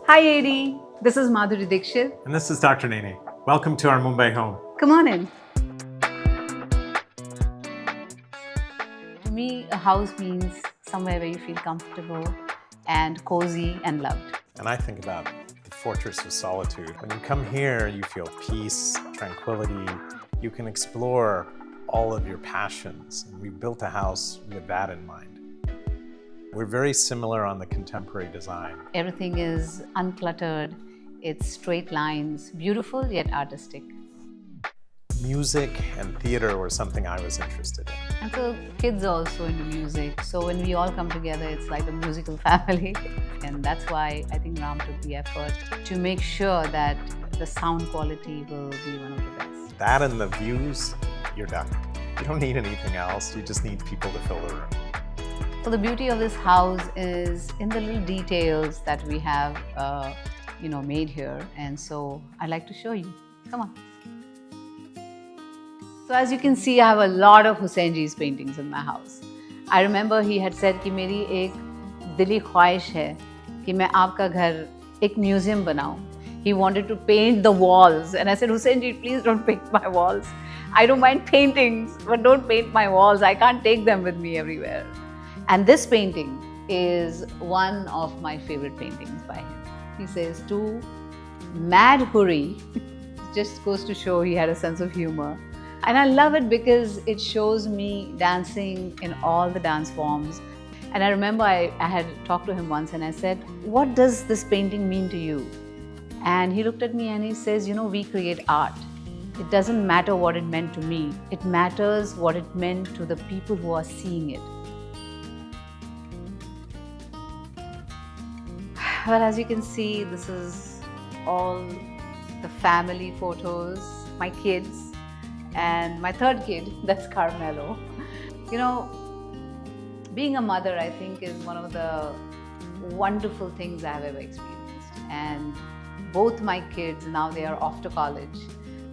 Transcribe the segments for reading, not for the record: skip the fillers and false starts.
Hi, AD. This is Madhuri Dixit. And this is Dr. Nene. Welcome to our Mumbai home. Come on in. To me, a house means somewhere where you feel comfortable and cozy and loved. And I think about the fortress of solitude. When you come here, you feel peace, tranquility. You can explore all of your passions. And we built a house with that in mind. We're very similar on the contemporary design. Everything is uncluttered. It's straight lines, beautiful yet artistic. Music and theater were something I was interested in. And so kids are also into music. So when we all come together, it's like a musical family. And that's why I think Ram took the effort to make sure that the sound quality will be one of the best. That and the views, you're done. You don't need anything else. You just need people to fill the room. So the beauty of this house is in the little details that we have, made here. And so I'd like to show you. Come on. So as you can see, I have a lot of Husainji's paintings in my house. I remember he had said कि मेरी एक दिली ख्वाहिश है कि मैं आपका घर एक museum बनाऊं. He wanted to paint the walls, and I said, Husainji, please don't paint my walls. I don't mind paintings, but don't paint my walls. I can't take them with me everywhere. And this painting is one of my favorite paintings by him. He says, to Madhuri, just goes to show he had a sense of humor. And I love it because it shows me dancing in all the dance forms. And I remember I had talked to him once and I said, what does this painting mean to you? And he looked at me and he says, we create art. It doesn't matter what it meant to me. It matters what it meant to the people who are seeing it. Well, as you can see, this is all the family photos, my kids, and my third kid, that's Carmelo. Being a mother, I think, is one of the wonderful things I've ever experienced. And both my kids, now they are off to college.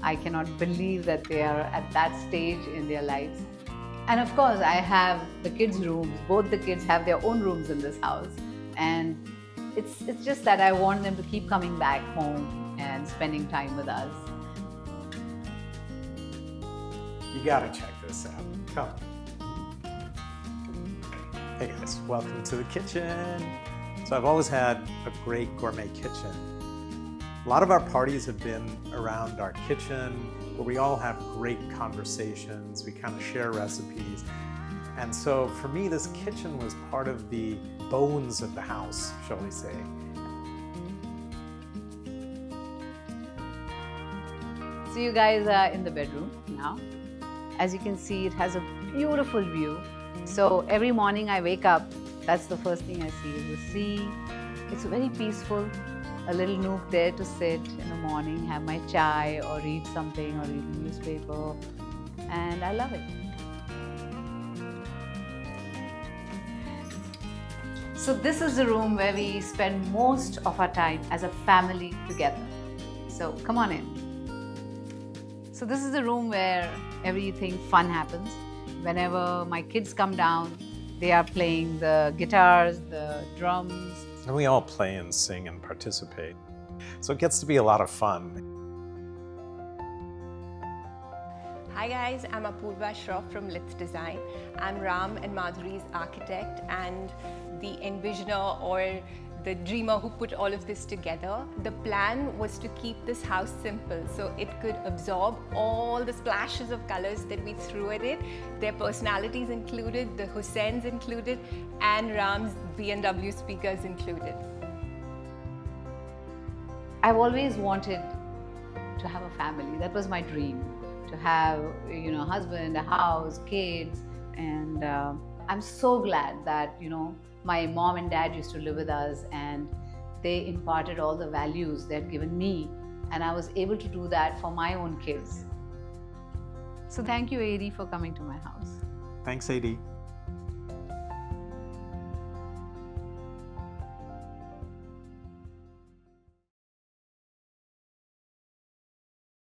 I cannot believe that they are at that stage in their lives. And of course, I have the kids' rooms. Both the kids have their own rooms in this house. And it's just that I want them to keep coming back home and spending time with us. You gotta check this out. Come. Hey guys, welcome to the kitchen. So I've always had a great gourmet kitchen. A lot of our parties have been around our kitchen where we all have great conversations, we kind of share recipes. And so for me, this kitchen was part of the bones of the house, shall we say. So you guys are in the bedroom now. As you can see, it has a beautiful view. So every morning I wake up, that's the first thing I see is the sea. It's very peaceful. A little nook there to sit in the morning, have my chai or read something or read a newspaper. And I love it. So this is the room where we spend most of our time as a family together. So come on in. So this is the room where everything fun happens. Whenever my kids come down, they are playing the guitars, the drums. And we all play and sing and participate. So it gets to be a lot of fun. Hi guys, I'm Apoorva Shroff from Lyth Design. I'm Ram and Madhuri's architect and the envisioner or the dreamer who put all of this together. The plan was to keep this house simple so it could absorb all the splashes of colors that we threw at it, their personalities included, the Hussein's included, and Ram's B&W speakers included. I've always wanted to have a family. That was my dream. To have, a husband, a house, kids, and I'm so glad that, my mom and dad used to live with us and they imparted all the values they had given me, and I was able to do that for my own kids. So thank you, AD, for coming to my house. Thanks, AD.